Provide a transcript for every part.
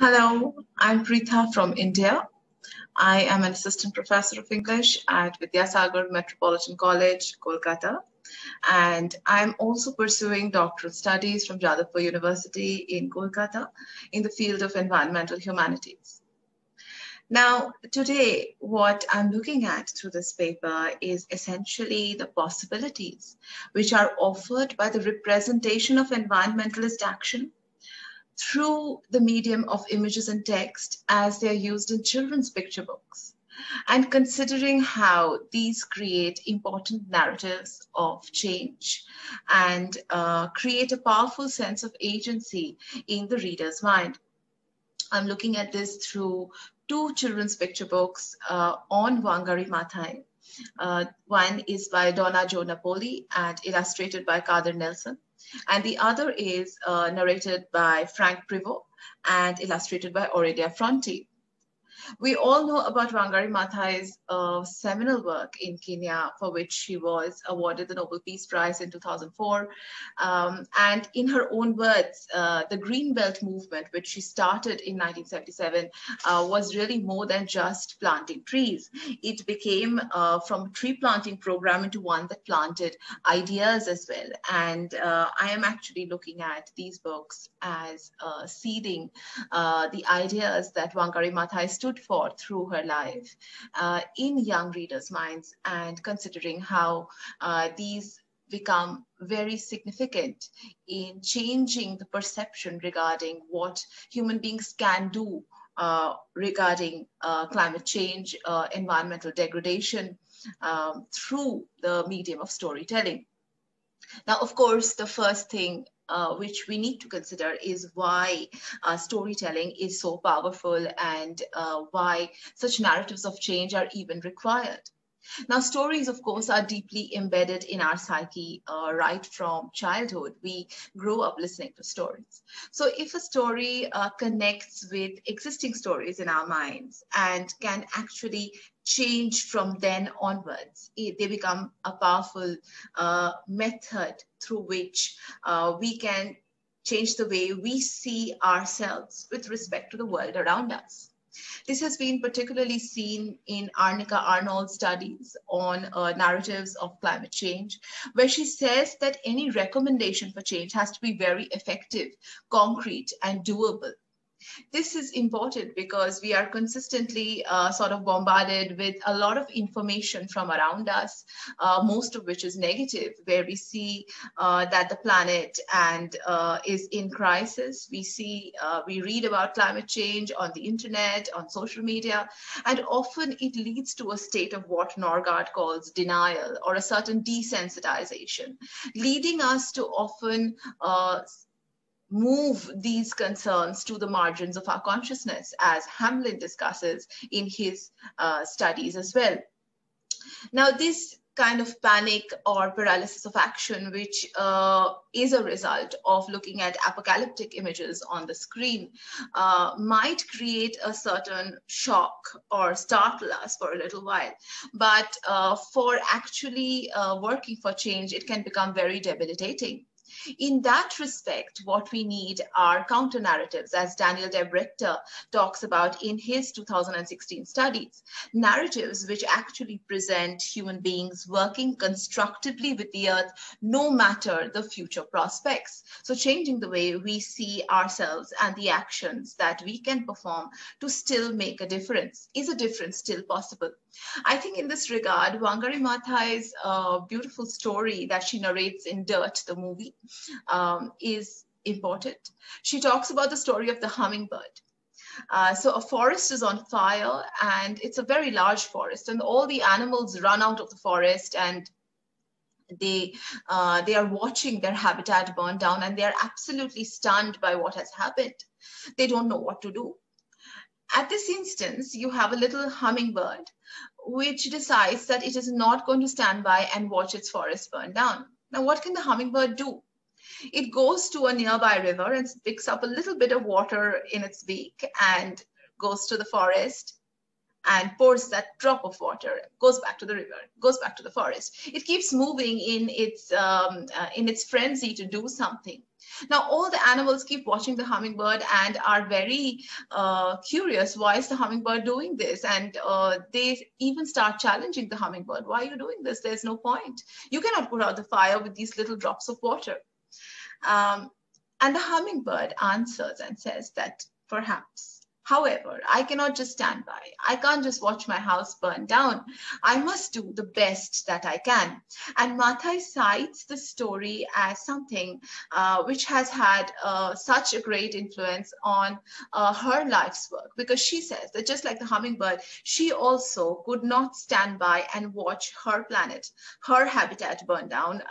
Hello, I'm Preetha from India. I am an assistant professor of English at Vidyasagar Metropolitan College, Kolkata, and I'm also pursuing doctoral studies from Jadavpur University in Kolkata in the field of environmental humanities. Now, today, what I'm looking at through this paper is essentially the possibilities which are offered by the representation of environmentalist action through the medium of images and text as they are used in children's picture books, and considering how these create important narratives of change and create a powerful sense of agency in the reader's mind. I'm looking at this through two children's picture books on Wangari Maathai. One is by Donna Jo Napoli and illustrated by Kader Nelson. And the other is narrated by Frank Privo and illustrated by Aurelia Fronti. We all know about Wangari Maathai's seminal work in Kenya, for which she was awarded the Nobel Peace Prize in 2004. And in her own words, the Green Belt movement, which she started in 1977, was really more than just planting trees. It became from a tree planting program into one that planted ideas as well. And I am actually looking at these books as seeding the ideas that Wangari Maathai stood for through her life in young readers' minds, and considering how these become very significant in changing the perception regarding what human beings can do regarding climate change, environmental degradation through the medium of storytelling. Now, of course, the first thing which we need to consider is why storytelling is so powerful and why such narratives of change are even required. Now, stories, of course, are deeply embedded in our psyche right from childhood. We grow up listening to stories. So if a story connects with existing stories in our minds and can actually change from then onwards, they become a powerful method through which we can change the way we see ourselves with respect to the world around us. This has been particularly seen in Arnika Arnold's studies on narratives of climate change, where she says that any recommendation for change has to be very effective, concrete, and doable. This is important because we are consistently sort of bombarded with a lot of information from around us, most of which is negative, where we see that the planet is in crisis. We read about climate change on the internet, on social media, and often it leads to a state of what Norgard calls denial or a certain desensitization, leading us to often move these concerns to the margins of our consciousness, as Hamlin discusses in his studies as well. Now, this kind of panic or paralysis of action, which is a result of looking at apocalyptic images on the screen, might create a certain shock or startle us for a little while. But for actually working for change, it can become very debilitating. In that respect, what we need are counter narratives, as Daniel Deb Richter talks about in his 2016 studies, narratives which actually present human beings working constructively with the earth, no matter the future prospects. So changing the way we see ourselves and the actions that we can perform to still make a difference. Is a difference still possible? I think in this regard, Wangari Maathai's beautiful story that she narrates in Dirt, the movie, is important. She talks about the story of the hummingbird. So a forest is on fire, and it's a very large forest, and all the animals run out of the forest, and they are watching their habitat burn down, and they are absolutely stunned by what has happened. They don't know what to do. At this instance, you have a little hummingbird which decides that it is not going to stand by and watch its forest burn down. Now, what can the hummingbird do? It goes to a nearby river and picks up a little bit of water in its beak and goes to the forest and pours that drop of water, goes back to the river, goes back to the forest. It keeps moving in its frenzy to do something. Now, all the animals keep watching the hummingbird and are very curious, why is the hummingbird doing this? And they even start challenging the hummingbird. Why are you doing this? There's no point. You cannot put out the fire with these little drops of water. And the hummingbird answers and says that perhaps, however, I cannot just stand by. I can't just watch my house burn down. I must do the best that I can. And Maathai cites the story as something which has had such a great influence on her life's work, because she says that just like the hummingbird, she also could not stand by and watch her planet, her habitat burn down,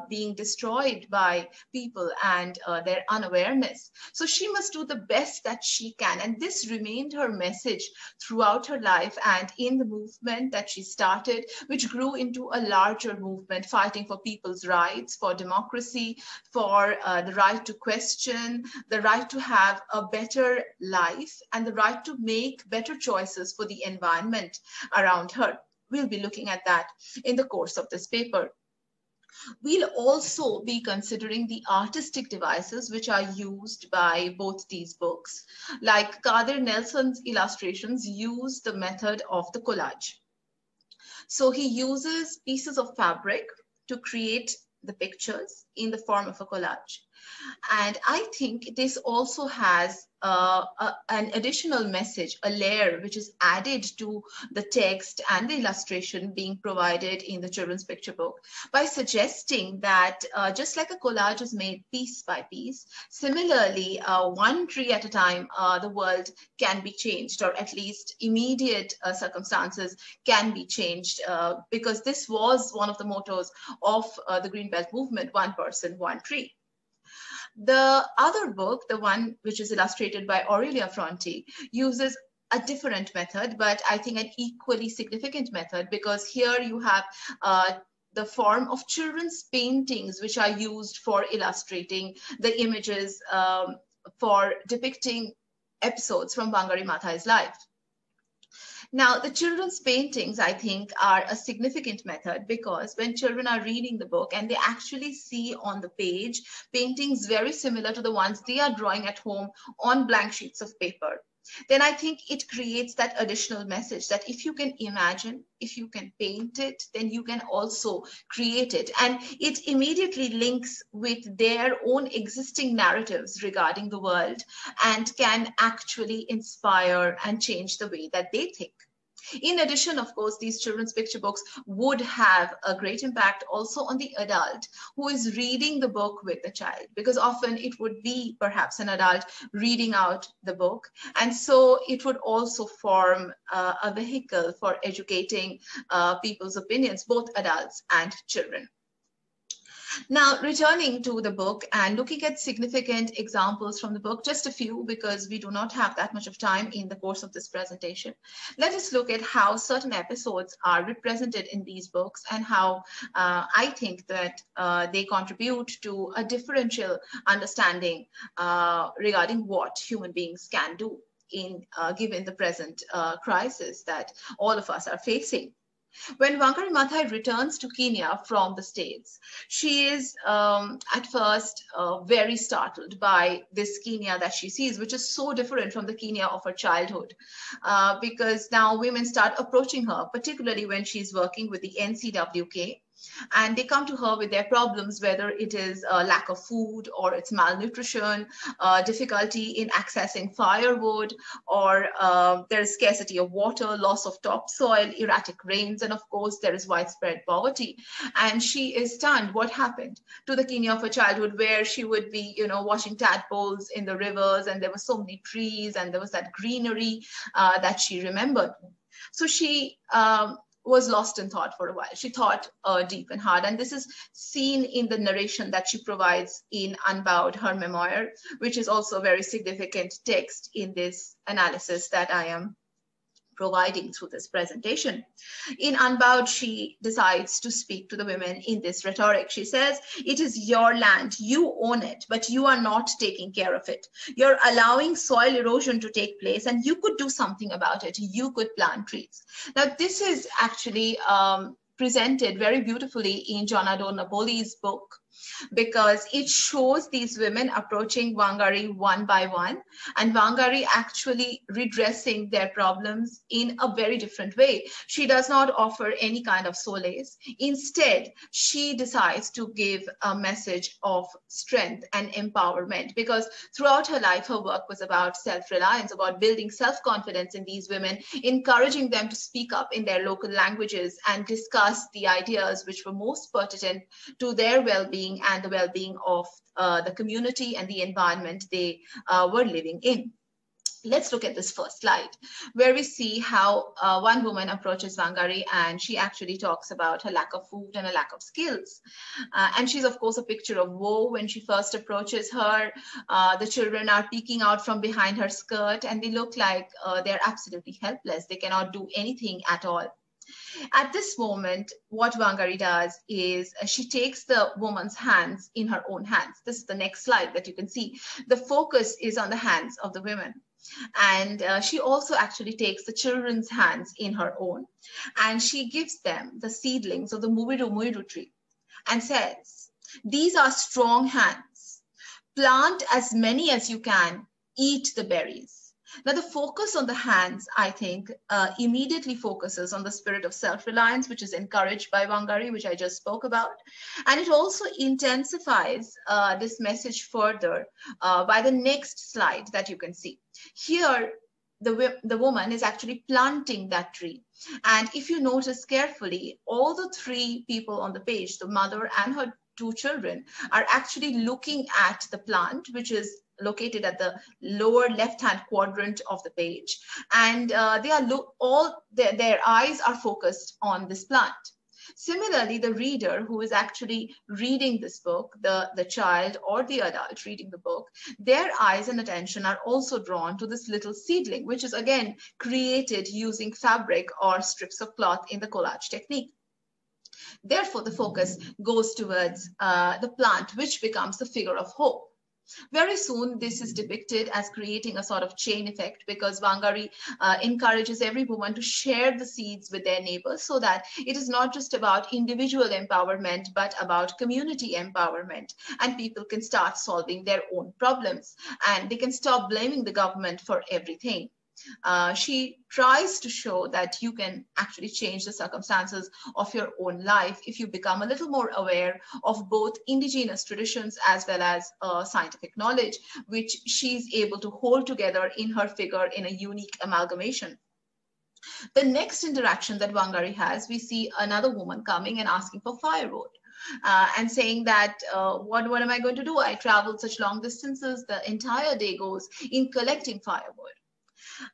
being destroyed by people and their unawareness. So she must do the best that she can. And this remained her message throughout her life and in the movement that she started, which grew into a larger movement fighting for people's rights, for democracy, for the right to question, the right to have a better life, and the right to make better choices for the environment around her. We'll be looking at that in the course of this paper. We'll also be considering the artistic devices which are used by both these books. Like Kadir Nelson's illustrations use the method of the collage. So he uses pieces of fabric to create the pictures in the form of a collage. And I think this also has an additional message, a layer which is added to the text and the illustration being provided in the children's picture book by suggesting that just like a collage is made piece by piece, similarly, one tree at a time, the world can be changed, or at least immediate circumstances can be changed, because this was one of the mottos of the Green Belt movement, one person, one tree. The other book, the one which is illustrated by Aurelia Fronti, uses a different method, but I think an equally significant method, because here you have the form of children's paintings which are used for illustrating the images for depicting episodes from Wangari Maathai's life. Now, the children's paintings, I think, are a significant method, because when children are reading the book and they actually see on the page paintings very similar to the ones they are drawing at home on blank sheets of paper, then I think it creates that additional message that if you can imagine, if you can paint it, then you can also create it. And it immediately links with their own existing narratives regarding the world and can actually inspire and change the way that they think. In addition, of course, these children's picture books would have a great impact also on the adult who is reading the book with the child, because often it would be perhaps an adult reading out the book. And so it would also form a vehicle for educating people's opinions, both adults and children. Now, returning to the book and looking at significant examples from the book, just a few, because we do not have that much of time in the course of this presentation. Let us look at how certain episodes are represented in these books and how I think that they contribute to a differential understanding regarding what human beings can do in given the present crisis that all of us are facing. When Wangari Maathai returns to Kenya from the States, she is at first very startled by this Kenya that she sees, which is so different from the Kenya of her childhood, because now women start approaching her, particularly when she's working with the NCWK. And they come to her with their problems, whether it is a lack of food or it's malnutrition, difficulty in accessing firewood, or there is scarcity of water, loss of topsoil, erratic rains, and of course there is widespread poverty. And she is stunned. What happened to the Kenya of her childhood, where she would be, watching tadpoles in the rivers, and there were so many trees, and there was that greenery that she remembered. So she was lost in thought for a while. She thought deep and hard. And this is seen in the narration that she provides in Unbowed, her memoir, which is also a very significant text in this analysis that I am providing through this presentation. In Unbowed, she decides to speak to the women in this rhetoric. She says, "It is your land, you own it, but you are not taking care of it. You're allowing soil erosion to take place, and you could do something about it. You could plant trees." Now, this is actually presented very beautifully in John Ado Napoli's book, because it shows these women approaching Wangari one by one, and Wangari actually redressing their problems in a very different way. She does not offer any kind of solace. Instead, she decides to give a message of strength and empowerment, because throughout her life, her work was about self-reliance, about building self-confidence in these women, encouraging them to speak up in their local languages and discuss the ideas which were most pertinent to their well-being and the well-being of the community and the environment they were living in. Let's look at this first slide, where we see how one woman approaches Wangari, and she actually talks about her lack of food and a lack of skills. And she's, of course, a picture of woe when she first approaches her. The children are peeking out from behind her skirt, and they look like they're absolutely helpless. They cannot do anything at all. At this moment, what Wangari does is she takes the woman's hands in her own hands. This is the next slide that you can see. The focus is on the hands of the women. And she also actually takes the children's hands in her own, and she gives them the seedlings of the Muiru Muiru tree and says, "These are strong hands. Plant as many as you can, eat the berries." Now, the focus on the hands, I think, immediately focuses on the spirit of self-reliance, which is encouraged by Wangari, which I just spoke about. And it also intensifies this message further by the next slide that you can see. Here, the woman is actually planting that tree. And if you notice carefully, all the three people on the page, the mother and her two children, are actually looking at the plant, which is located at the lower left-hand quadrant of the page, and they are their eyes are focused on this plant. Similarly, the reader who is actually reading this book, the child or the adult reading the book, their eyes and attention are also drawn to this little seedling, which is again created using fabric or strips of cloth in the collage technique. Therefore, the focus goes towards the plant, which becomes the figure of hope. Very soon, this is depicted as creating a sort of chain effect, because Wangari encourages every woman to share the seeds with their neighbors, so that it is not just about individual empowerment, but about community empowerment. And people can start solving their own problems, and they can stop blaming the government for everything. She tries to show that you can actually change the circumstances of your own life if you become a little more aware of both indigenous traditions as well as scientific knowledge, which she's able to hold together in her figure in a unique amalgamation. The next interaction that Wangari has, we see another woman coming and asking for firewood. And saying that, what am I going to do? I traveled such long distances. The entire day goes in collecting firewood.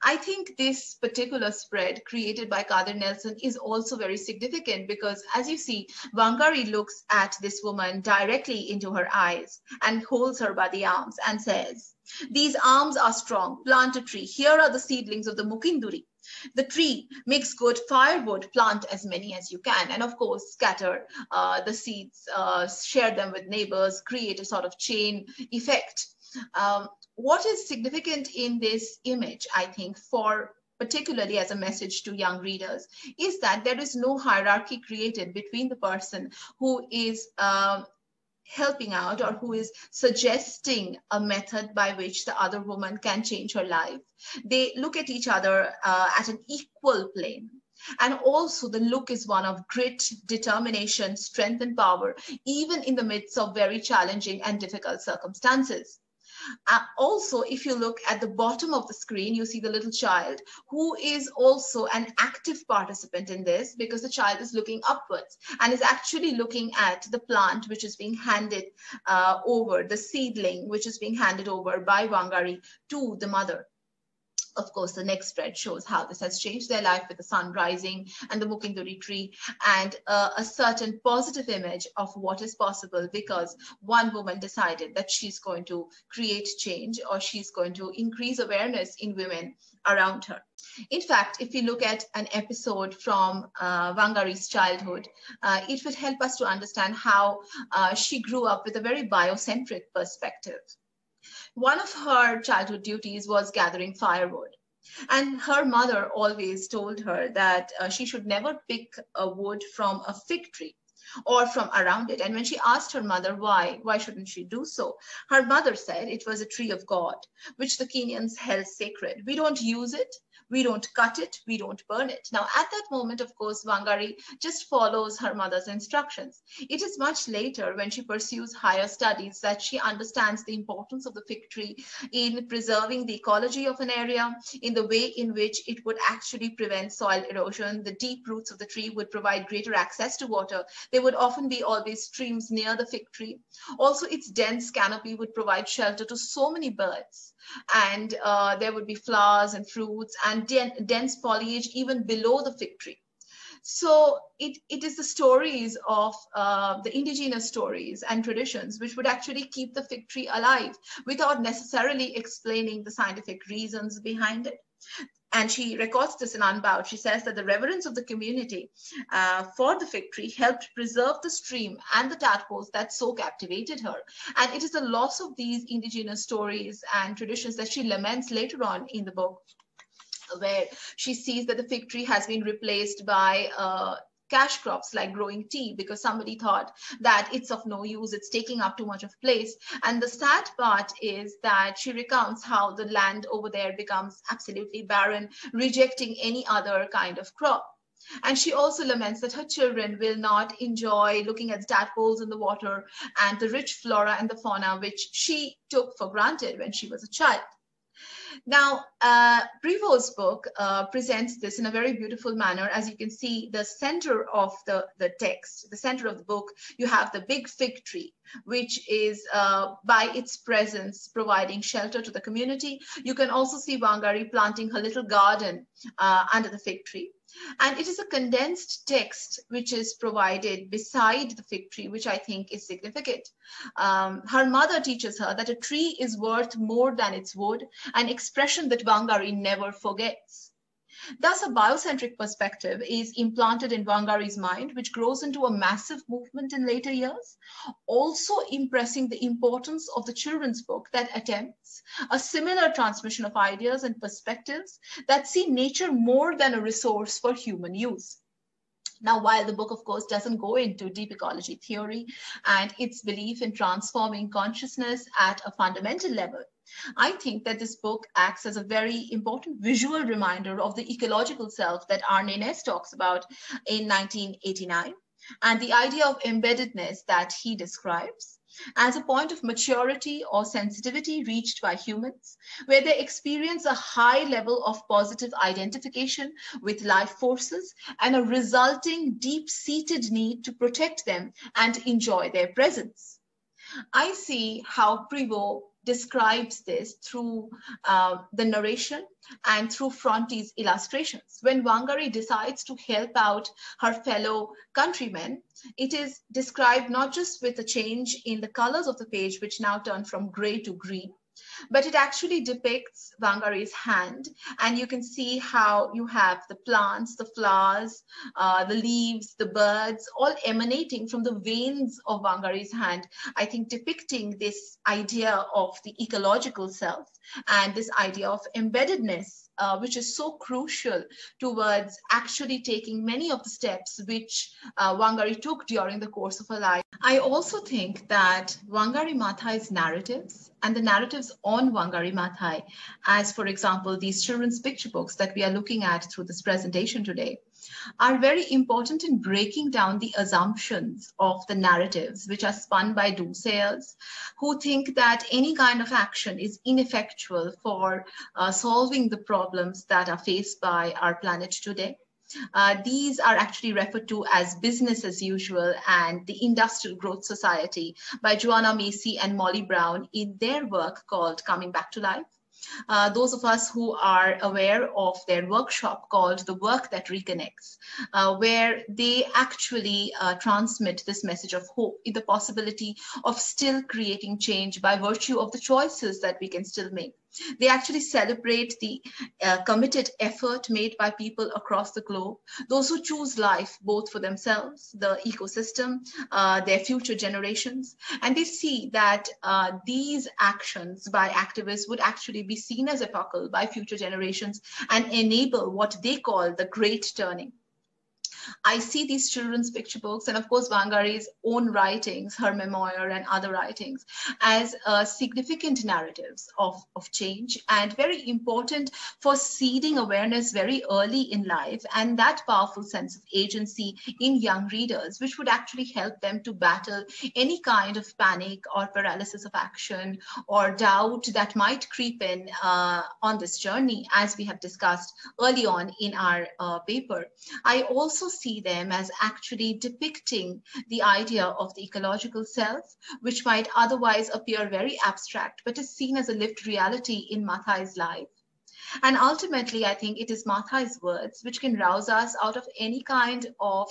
I think this particular spread created by Kadir Nelson is also very significant, because as you see, Wangari looks at this woman directly into her eyes and holds her by the arms and says, "These arms are strong. Plant a tree. Here are the seedlings of the Mukinduri. The tree makes good firewood. Plant as many as you can. And of course, scatter the seeds, share them with neighbors, create a sort of chain effect." What is significant in this image, I think, for particularly as a message to young readers, is that there is no hierarchy created between the person who is helping out or who is suggesting a method by which the other woman can change her life. They look at each other at an equal plane. And also the look is one of grit, determination, strength, and power, even in the midst of very challenging and difficult circumstances. Also, if you look at the bottom of the screen, you see the little child who is also an active participant in this, because the child is looking upwards and is actually looking at the plant which is being handed over, the seedling which is being handed over by Wangari to the mother. Of course, the next spread shows how this has changed their life with the sun rising and the Mukinduri tree, and a certain positive image of what is possible because one woman decided that she's going to create change, or she's going to increase awareness in women around her. In fact, if we look at an episode from Wangari's childhood, it would help us to understand how she grew up with a very biocentric perspective. One of her childhood duties was gathering firewood. And her mother always told her that she should never pick a wood from a fig tree, or from around it. And when she asked her mother why shouldn't she do so, her mother said it was a tree of God, which the Kenyans held sacred. We don't use it, we don't cut it, we don't burn it. Now, at that moment, of course, Wangari just follows her mother's instructions. It is much later, when she pursues higher studies, that she understands the importance of the fig tree in preserving the ecology of an area, in the way in which it would actually prevent soil erosion. The deep roots of the tree would provide greater access to water. There would often be always streams near the fig tree. Also, its dense canopy would provide shelter to so many birds. And there would be flowers and fruits and dense foliage even below the fig tree. So it is the stories of the indigenous stories and traditions which would actually keep the fig tree alive without necessarily explaining the scientific reasons behind it. And she records this in Unbowed. She says that the reverence of the community for the fig tree helped preserve the stream and the tadpoles that so captivated her. And it is the loss of these indigenous stories and traditions that she laments later on in the book, where she sees that the fig tree has been replaced by cash crops like growing tea, because somebody thought that it's of no use, it's taking up too much of place. And the sad part is that she recounts how the land over there becomes absolutely barren, rejecting any other kind of crop. And she also laments that her children will not enjoy looking at the tadpoles in the water and the rich flora and the fauna which she took for granted when she was a child. Now, Prevost's book presents this in a very beautiful manner. As you can see, the center of the text, the center of the book, you have the big fig tree, which is by its presence providing shelter to the community. You can also see Wangari planting her little garden under the fig tree. And it is a condensed text which is provided beside the fig tree, which I think is significant. Her mother teaches her that a tree is worth more than its wood, an expression that Wangari never forgets. Thus, a biocentric perspective is implanted in Wangari's mind, which grows into a massive movement in later years, also impressing the importance of the children's book that attempts a similar transmission of ideas and perspectives that see nature more than a resource for human use. Now, while the book, of course, doesn't go into deep ecology theory and its belief in transforming consciousness at a fundamental level, I think that this book acts as a very important visual reminder of the ecological self that Arne Naess talks about in 1989, and the idea of embeddedness that he describes as a point of maturity or sensitivity reached by humans, where they experience a high level of positive identification with life forces and a resulting deep-seated need to protect them and enjoy their presence. I see how Prevost describes this through the narration and through Fronte's illustrations. When Wangari decides to help out her fellow countrymen, it is described not just with a change in the colors of the page, which now turn from gray to green, but it actually depicts Wangari's hand, and you can see how you have the plants, the flowers, the leaves, the birds, all emanating from the veins of Wangari's hand, I think depicting this idea of the ecological self and this idea of embeddedness, which is so crucial towards actually taking many of the steps which Wangari took during the course of her life. I also think that Wangari Maathai's narratives and the narratives on Wangari Maathai, as for example, these children's picture books that we are looking at through this presentation today, are very important in breaking down the assumptions of the narratives which are spun by doomsayers who think that any kind of action is ineffectual for solving the problems that are faced by our planet today. These are actually referred to as business as usual and the industrial growth society by Joanna Macy and Molly Brown in their work called Coming Back to Life. Those of us who are aware of their workshop called The Work That Reconnects, where they actually transmit this message of hope in the possibility of still creating change by virtue of the choices that we can still make. They actually celebrate the committed effort made by people across the globe, those who choose life both for themselves, the ecosystem, their future generations. And they see that these actions by activists would actually be seen as epochal by future generations and enable what they call the great turning. I see these children's picture books, and of course Wangari's own writings, her memoir and other writings, as significant narratives of change, and very important for seeding awareness very early in life, and that powerful sense of agency in young readers, which would actually help them to battle any kind of panic or paralysis of action or doubt that might creep in on this journey, as we have discussed early on in our paper. I also see them as actually depicting the idea of the ecological self, which might otherwise appear very abstract, but is seen as a lived reality in Maathai's life. And ultimately, I think it is Maathai's words which can rouse us out of any kind of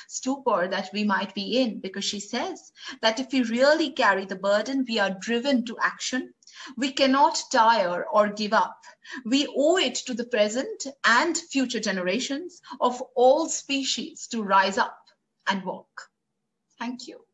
stupor that we might be in, because she says that if we really carry the burden, we are driven to action. We cannot tire or give up. We owe it to the present and future generations of all species to rise up and walk. Thank you.